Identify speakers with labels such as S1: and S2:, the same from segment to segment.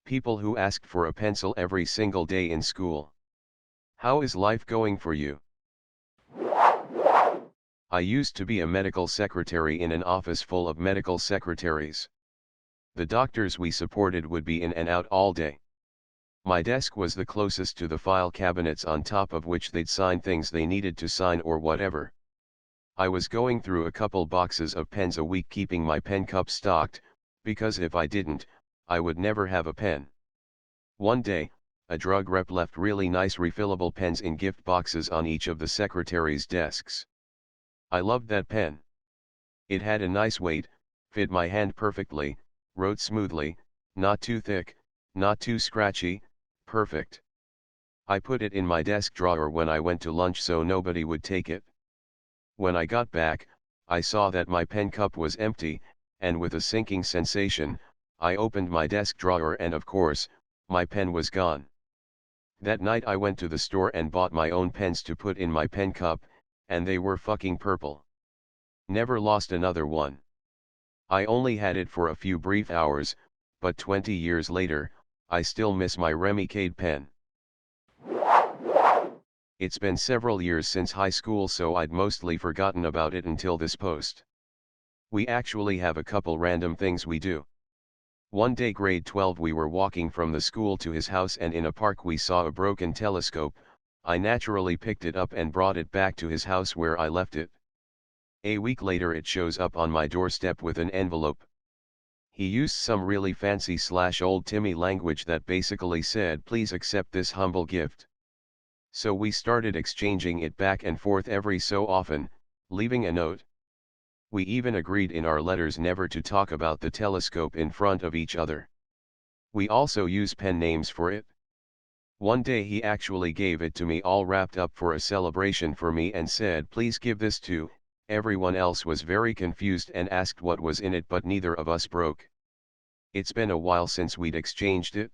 S1: People who asked for a pencil every single day in school. How is life going for you? I used to be a medical secretary in an office full of medical secretaries. The doctors we supported would be in and out all day. My desk was the closest to the file cabinets on top of which they'd sign things they needed to sign or whatever. I was going through a couple boxes of pens a week, keeping my pen cup stocked, because if I didn't, I would never have a pen. One day, a drug rep left really nice refillable pens in gift boxes on each of the secretaries' desks. I loved that pen. It had a nice weight, fit my hand perfectly, wrote smoothly, not too thick, not too scratchy, perfect. I put it in my desk drawer when I went to lunch so nobody would take it. When I got back, I saw that my pen cup was empty, and with a sinking sensation, I opened my desk drawer and of course, my pen was gone. That night I went to the store and bought my own pens to put in my pen cup, and they were fucking purple. Never lost another one. I only had it for a few brief hours, but 20 years later, I still miss my Remicade pen. It's been several years since high school, so I'd mostly forgotten about it until this post. We actually have a couple random things we do. One day grade 12 we were walking from the school to his house and in a park we saw a broken telescope. I naturally picked it up and brought it back to his house where I left it. A week later it shows up on my doorstep with an envelope. He used some really fancy old Timmy language that basically said, "Please accept this humble gift." So we started exchanging it back and forth every so often, leaving a note. We even agreed in our letters never to talk about the telescope in front of each other. We also use pen names for it. One day he actually gave it to me all wrapped up for a celebration for me and said, "Please give this to." Everyone else was very confused and asked what was in it, but neither of us broke. It's been a while since we'd exchanged it.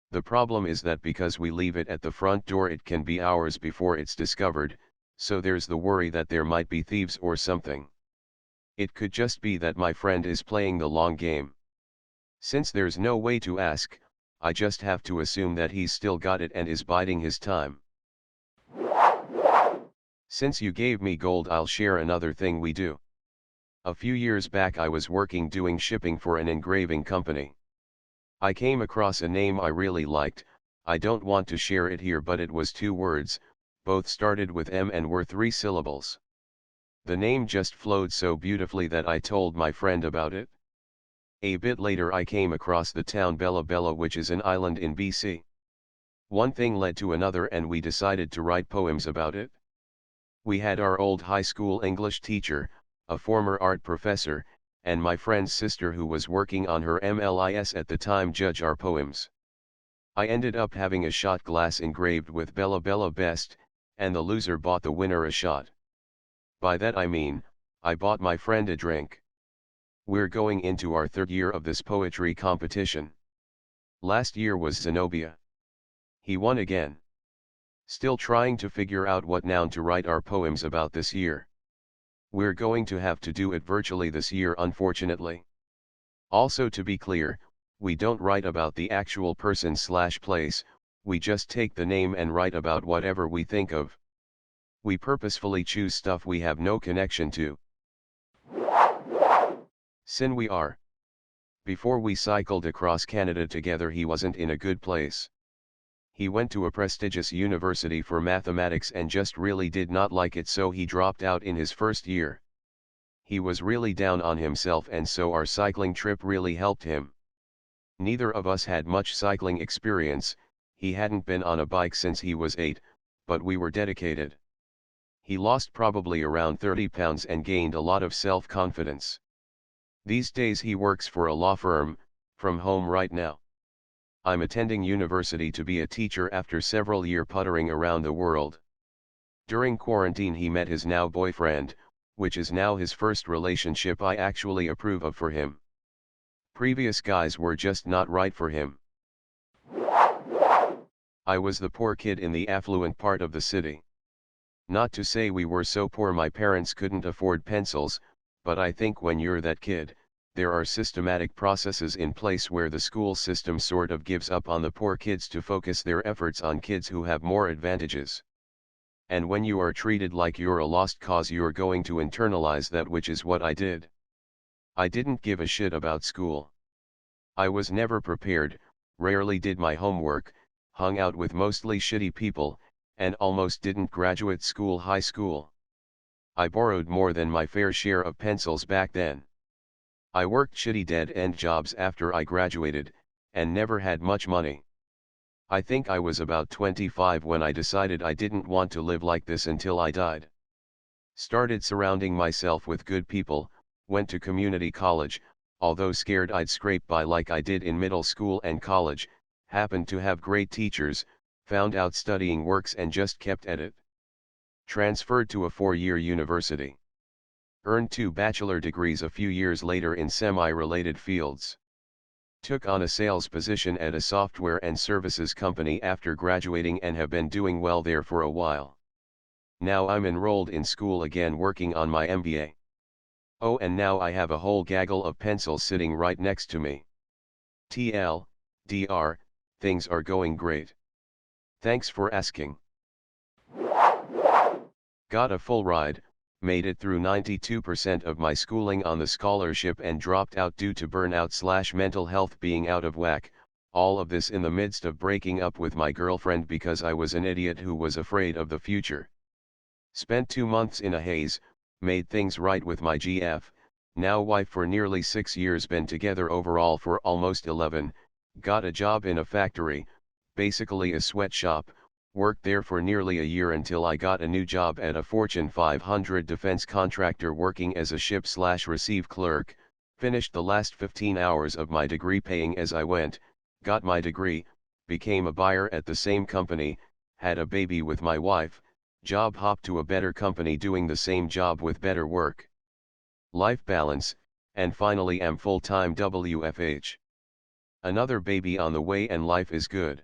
S1: The problem is that because we leave it at the front door it can be hours before it's discovered, so there's the worry that there might be thieves or something. It could just be that my friend is playing the long game. Since there's no way to ask, I just have to assume that he's still got it and is biding his time. Since you gave me gold, I'll share another thing we do. A few years back I was working doing shipping for an engraving company. I came across a name I really liked. I don't want to share it here, but it was 2 words, both started with M and were 3 syllables. The name just flowed so beautifully that I told my friend about it. A bit later I came across the town Bella Bella, which is an island in BC. One thing led to another and we decided to write poems about it. We had our old high school English teacher, a former art professor, and my friend's sister who was working on her MLIS at the time judge our poems. I ended up having a shot glass engraved with Bella Bella Best, and the loser bought the winner a shot. By that I mean, I bought my friend a drink. We're going into our 3rd year of this poetry competition. Last year was Zenobia. He won again. Still trying to figure out what noun to write our poems about this year. We're going to have to do it virtually this year, unfortunately. Also, to be clear, we don't write about the actual person/place, we just take the name and write about whatever we think of. We purposefully choose stuff we have no connection to. Sin we are. Before we cycled across Canada together he wasn't in a good place. He went to a prestigious university for mathematics and just really did not like it, so he dropped out in his first year. He was really down on himself, and so our cycling trip really helped him. Neither of us had much cycling experience. He hadn't been on a bike since he was 8, but we were dedicated. He lost probably around 30 pounds and gained a lot of self-confidence. These days he works for a law firm, from home right now. I'm attending university to be a teacher after several years puttering around the world. During quarantine he met his now boyfriend, which is now his first relationship I actually approve of for him. Previous guys were just not right for him. I was the poor kid in the affluent part of the city. Not to say we were so poor my parents couldn't afford pencils, but I think when you're that kid, There are systematic processes in place where the school system sort of gives up on the poor kids to focus their efforts on kids who have more advantages. And when you are treated like you're a lost cause, you're going to internalize that, which is what I did. I didn't give a shit about school. I was never prepared, rarely did my homework, hung out with mostly shitty people, and almost didn't graduate high school. I borrowed more than my fair share of pencils back then. I worked shitty dead-end jobs after I graduated, and never had much money. I think I was about 25 when I decided I didn't want to live like this until I died. Started surrounding myself with good people, went to community college, although scared I'd scrape by like I did in middle school and college, happened to have great teachers, found out studying works and just kept at it. Transferred to a 4-year university. Earned 2 bachelor degrees a few years later in semi-related fields. Took on a sales position at a software and services company after graduating and have been doing well there for a while. Now I'm enrolled in school again working on my MBA. Oh, and now I have a whole gaggle of pencils sitting right next to me. TLDR, things are going great. Thanks for asking. Got a full ride, made it through 92% of my schooling on the scholarship and dropped out due to burnout/mental health being out of whack, all of this in the midst of breaking up with my girlfriend because I was an idiot who was afraid of the future. Spent 2 months in a haze, made things right with my GF, now wife for nearly 6 years, been together overall for almost 11, got a job in a factory, basically a sweatshop, worked there for nearly a year until I got a new job at a Fortune 500 defense contractor working as a ship/receive clerk, finished the last 15 hours of my degree paying as I went, got my degree, became a buyer at the same company, had a baby with my wife, job hopped to a better company doing the same job with better work life balance, and finally am full-time WFH. Another baby on the way and life is good.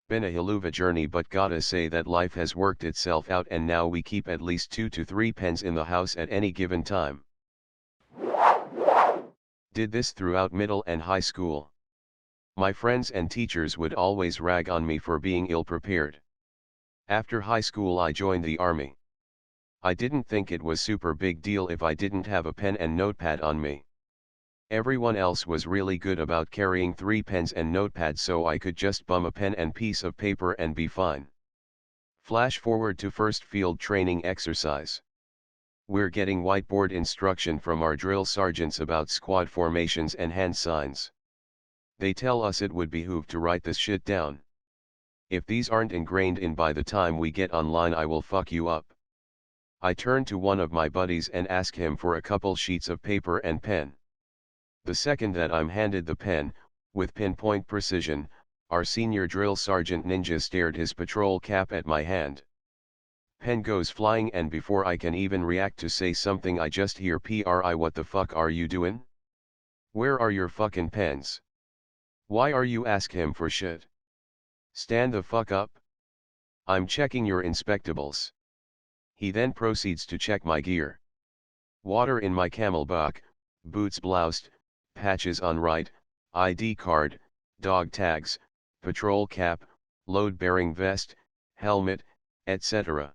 S1: Been a hell of a journey, but gotta say that life has worked itself out and now we keep at least 2 to 3 pens in the house at any given time. Did this throughout middle and high school. My friends and teachers would always rag on me for being ill-prepared. After high school I joined the army. I didn't think it was super big deal if I didn't have a pen and notepad on me. Everyone else was really good about carrying 3 pens and notepads, so I could just bum a pen and piece of paper and be fine. Flash forward to first field training exercise. We're getting whiteboard instruction from our drill sergeants about squad formations and hand signs. They tell us it would behoove to write this shit down. If these aren't ingrained in by the time we get online, I will fuck you up. I turn to one of my buddies and ask him for a couple sheets of paper and pen. The second that I'm handed the pen, with pinpoint precision, our senior drill sergeant ninja stared his patrol cap at my hand. Pen goes flying, and before I can even react to say something I just hear "PRI, what the fuck are you doing? Where are your fucking pens? Why are you ask him for shit? Stand the fuck up. I'm checking your inspectables." He then proceeds to check my gear. Water in my camelback, boots bloused, patches on right, ID card, dog tags, patrol cap, load-bearing vest, helmet, etc.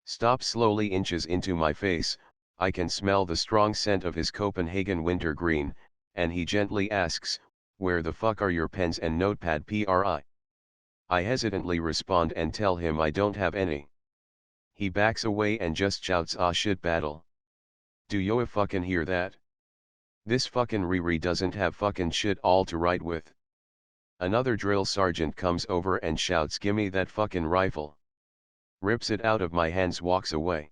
S1: Stops slowly, inches into my face. I can smell the strong scent of his Copenhagen wintergreen, and he gently asks, "Where the fuck are your pens and notepad, PRI?" I hesitantly respond and tell him I don't have any. He backs away and just shouts, "Ah shit, battle. Do yo fucking hear that? This fucking Riri doesn't have fucking shit all to write with." Another drill sergeant comes over and shouts, "Gimme that fucking rifle." Rips it out of my hands, walks away.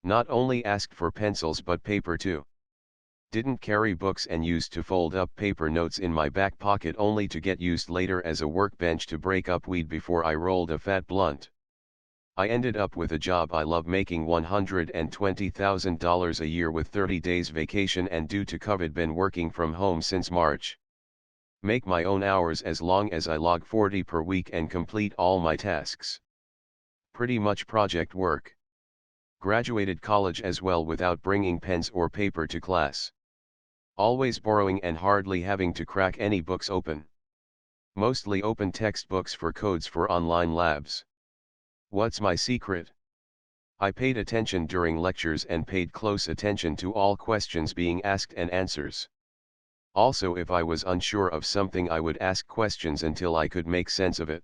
S1: Not only asked for pencils but paper too. Didn't carry books and used to fold up paper notes in my back pocket only to get used later as a workbench to break up weed before I rolled a fat blunt. I ended up with a job I love, making $120,000 a year with 30 days vacation, and due to COVID been working from home since March. Make my own hours as long as I log 40 per week and complete all my tasks. Pretty much project work. Graduated college as well without bringing pens or paper to class. Always borrowing and hardly having to crack any books open. Mostly open textbooks for codes for online labs. What's my secret? I paid attention during lectures and paid close attention to all questions being asked and answers. Also, if I was unsure of something, I would ask questions until I could make sense of it.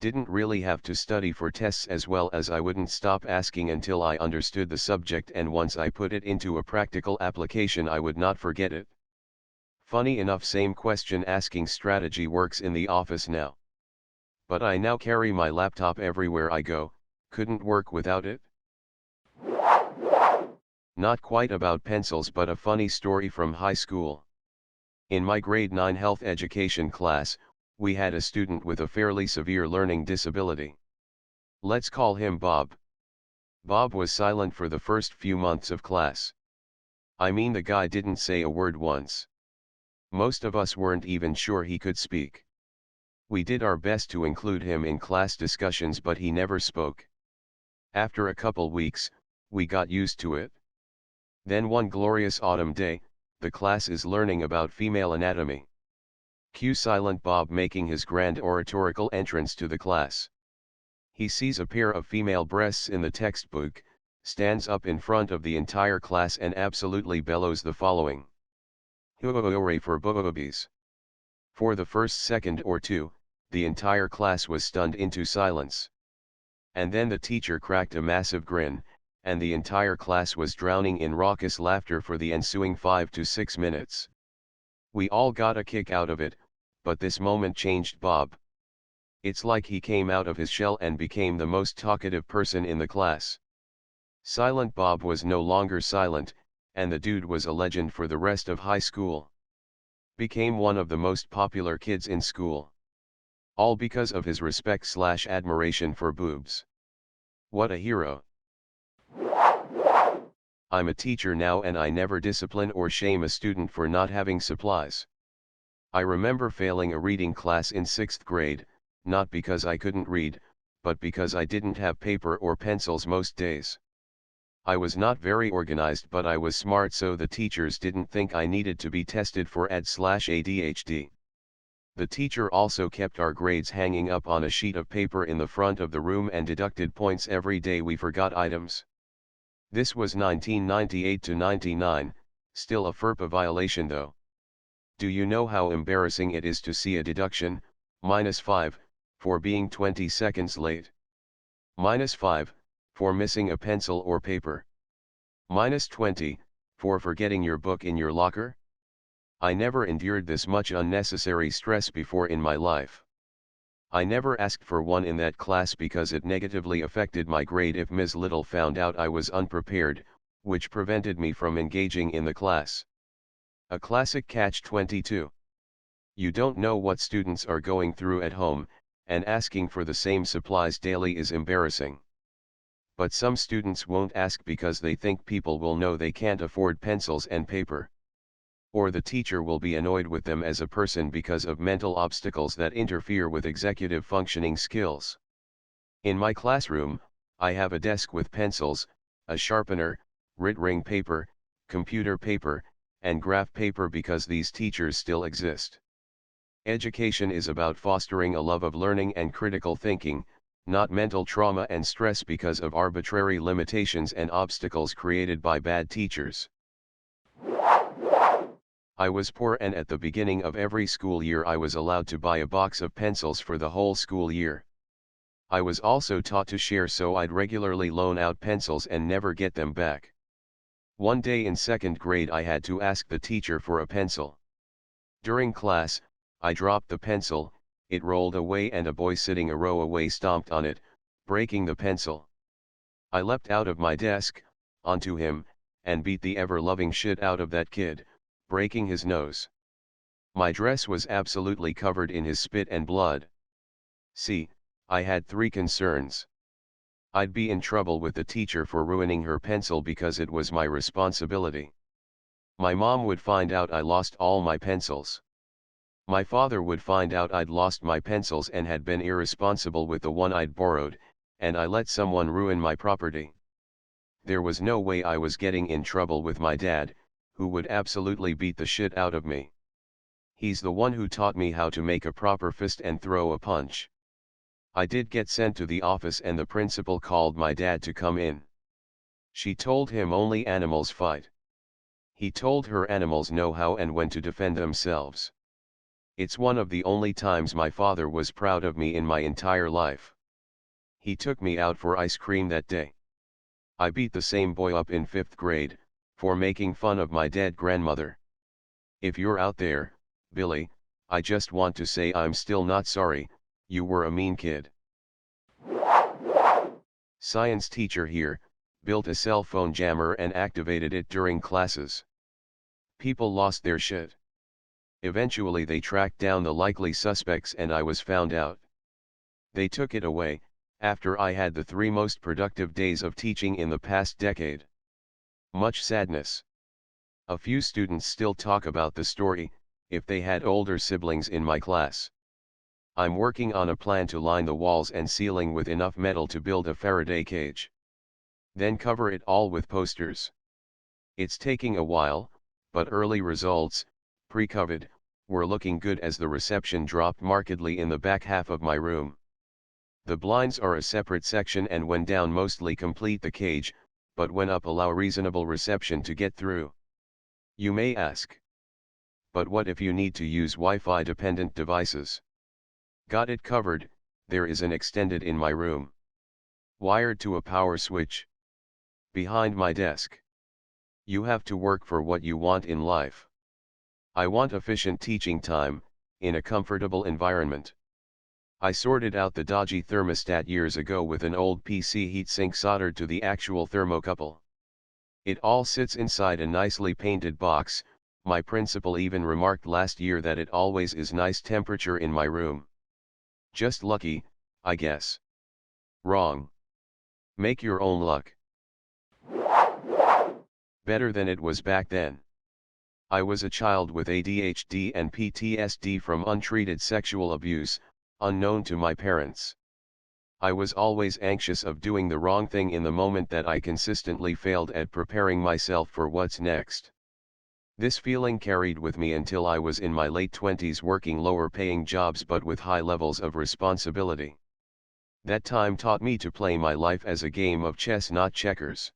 S1: Didn't really have to study for tests, as well as I wouldn't stop asking until I understood the subject, and once I put it into a practical application I would not forget it. Funny enough, same question asking strategy works in the office now. But I now carry my laptop everywhere I go, couldn't work without it. Not quite about pencils, but a funny story from high school. In my grade 9 health education class, we had a student with a fairly severe learning disability. Let's call him Bob. Bob was silent for the first few months of class. I mean, the guy didn't say a word once. Most of us weren't even sure he could speak. We did our best to include him in class discussions, but he never spoke. After a couple weeks, we got used to it. Then one glorious autumn day, the class is learning about female anatomy. Cue silent Bob making his grand oratorical entrance to the class. He sees a pair of female breasts in the textbook, stands up in front of the entire class and absolutely bellows the following: "Hooray for boobies." For the first second or two, the entire class was stunned into silence. And then the teacher cracked a massive grin, and the entire class was drowning in raucous laughter for the ensuing 5 to 6 minutes. We all got a kick out of it, but this moment changed Bob. It's like he came out of his shell and became the most talkative person in the class. Silent Bob was no longer silent, and the dude was a legend for the rest of high school. Became one of the most popular kids in school. All because of his respect/admiration for boobs. What a hero. I'm a teacher now, and I never discipline or shame a student for not having supplies. I remember failing a reading class in 6th grade, not because I couldn't read, but because I didn't have paper or pencils most days. I was not very organized, but I was smart, so the teachers didn't think I needed to be tested for AD/ADHD. The teacher also kept our grades hanging up on a sheet of paper in the front of the room and deducted points every day we forgot items. This was 1998 to 99, still a FERPA violation though. Do you know how embarrassing it is to see a deduction, -5, for being 20 seconds late? -5, for missing a pencil or paper. -20, for forgetting your book in your locker? I never endured this much unnecessary stress before in my life. I never asked for one in that class because it negatively affected my grade if Ms. Little found out I was unprepared, which prevented me from engaging in the class. A classic catch-22. You don't know what students are going through at home, and asking for the same supplies daily is embarrassing. But some students won't ask because they think people will know they can't afford pencils and paper. Or the teacher will be annoyed with them as a person because of mental obstacles that interfere with executive functioning skills. In my classroom, I have a desk with pencils, a sharpener, writ ring paper, computer paper, and graph paper because these teachers still exist. Education is about fostering a love of learning and critical thinking, not mental trauma and stress because of arbitrary limitations and obstacles created by bad teachers. I was poor, and at the beginning of every school year I was allowed to buy a box of pencils for the whole school year. I was also taught to share, so I'd regularly loan out pencils and never get them back. One day in 2nd grade I had to ask the teacher for a pencil. During class, I dropped the pencil, it rolled away and a boy sitting a row away stomped on it, breaking the pencil. I leapt out of my desk, onto him, and beat the ever-loving shit out of that kid, breaking his nose. My dress was absolutely covered in his spit and blood. See, I had 3 concerns. I'd be in trouble with the teacher for ruining her pencil because it was my responsibility. My mom would find out I lost all my pencils. My father would find out I'd lost my pencils and had been irresponsible with the one I'd borrowed, and I let someone ruin my property. There was no way I was getting in trouble with my dad, who would absolutely beat the shit out of me. He's the one who taught me how to make a proper fist and throw a punch. I did get sent to the office and the principal called my dad to come in. She told him only animals fight. He told her animals know how and when to defend themselves. It's one of the only times my father was proud of me in my entire life. He took me out for ice cream that day. I beat the same boy up in 5th grade, for making fun of my dead grandmother. If you're out there, Billy, I just want to say I'm still not sorry, you were a mean kid. Science teacher here, built a cell phone jammer and activated it during classes. People lost their shit. Eventually they tracked down the likely suspects and I was found out. They took it away, after I had the 3 most productive days of teaching in the past decade. Much sadness. A few students still talk about the story, if they had older siblings in my class. I'm working on a plan to line the walls and ceiling with enough metal to build a Faraday cage. Then cover it all with posters. It's taking a while, but early results, pre-COVID, were looking good as the reception dropped markedly in the back half of my room. The blinds are a separate section and when down mostly complete the cage, but when up allow reasonable reception to get through. You may ask. But what if you need to use Wi-Fi dependent devices? Got it covered, there is an extended in my room. Wired to a power switch. Behind my desk. You have to work for what you want in life. I want efficient teaching time, in a comfortable environment. I sorted out the dodgy thermostat years ago with an old PC heatsink soldered to the actual thermocouple. It all sits inside a nicely painted box. My principal even remarked last year that it always is nice temperature in my room. Just lucky, I guess. Wrong. Make your own luck. Better than it was back then. I was a child with ADHD and PTSD from untreated sexual abuse, unknown to my parents. I was always anxious of doing the wrong thing in the moment that I consistently failed at preparing myself for what's next. This feeling carried with me until I was in my late 20s working lower paying jobs but with high levels of responsibility. That time taught me to play my life as a game of chess, not checkers.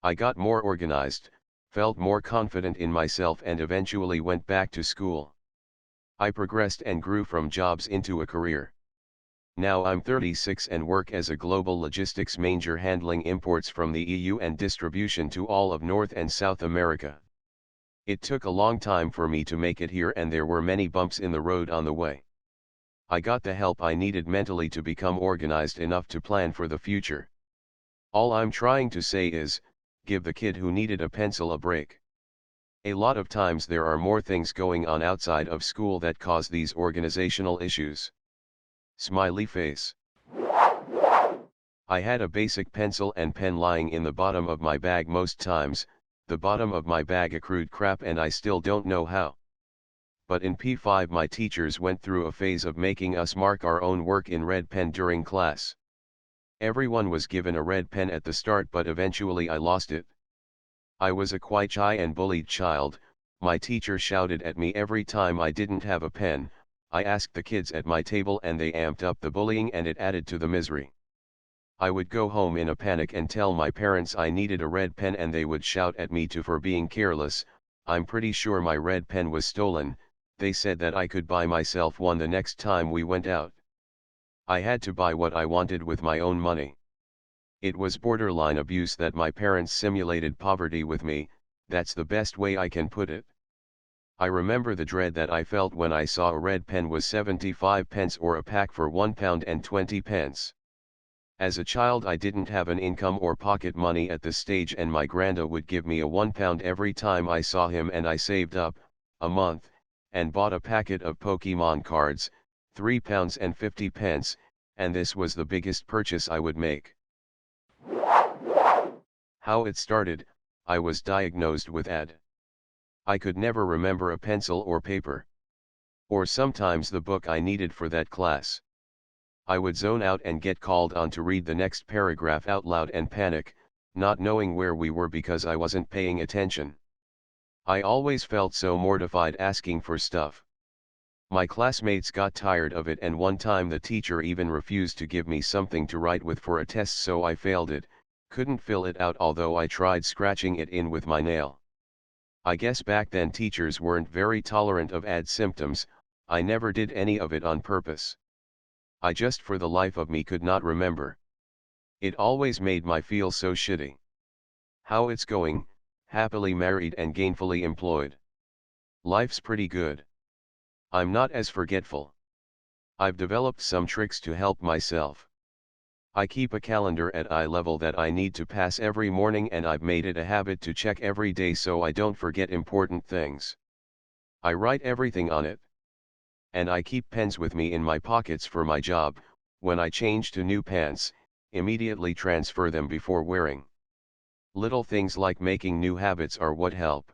S1: I got more organized, felt more confident in myself and eventually went back to school. I progressed and grew from jobs into a career. Now I'm 36 and work as a global logistics manager handling imports from the EU and distribution to all of North and South America. It took a long time for me to make it here and there were many bumps in the road on the way. I got the help I needed mentally to become organized enough to plan for the future. All I'm trying to say is, give the kid who needed a pencil a break. A lot of times there are more things going on outside of school that cause these organizational issues. Smiley face. I had a basic pencil and pen lying in the bottom of my bag most times. The bottom of my bag accrued crap and I still don't know how. But in P5 my teachers went through a phase of making us mark our own work in red pen during class. Everyone was given a red pen at the start but eventually I lost it. I was a quite shy and bullied child. My teacher shouted at me every time I didn't have a pen. I asked the kids at my table and they amped up the bullying and it added to the misery. I would go home in a panic and tell my parents I needed a red pen and they would shout at me for being careless. I'm pretty sure my red pen was stolen. They said that I could buy myself one the next time we went out. I had to buy what I wanted with my own money. It was borderline abuse that my parents simulated poverty with me, that's the best way I can put it. I remember the dread that I felt when I saw a red pen was 75 pence or a pack for £1.20. As a child I didn't have an income or pocket money at this stage and my granda would give me a £1 every time I saw him and I saved up, a month, and bought a packet of Pokemon cards, £3.50, and this was the biggest purchase I would make. How it started, I was diagnosed with AD. I could never remember a pencil or paper. Or sometimes the book I needed for that class. I would zone out and get called on to read the next paragraph out loud and panic. not knowing where we were because I wasn't paying attention. I always felt so mortified asking for stuff. My classmates got tired of it, and one time the teacher even refused to give me something to write with for a test, so I failed it, couldn't fill it out although I tried scratching it in with my nail. I guess back then teachers weren't very tolerant of ad symptoms. I never did any of it on purpose. I just for the life of me could not remember. It always made me feel so shitty. How it's going? Happily married and gainfully employed. Life's pretty good. I'm not as forgetful. I've developed some tricks to help myself. I keep a calendar at eye level that I need to pass every morning, and I've made it a habit to check every day so I don't forget important things. I write everything on it. And I keep pens with me in my pockets for my job. When I change to new pants, immediately transfer them before wearing. Little things like making new habits are what help.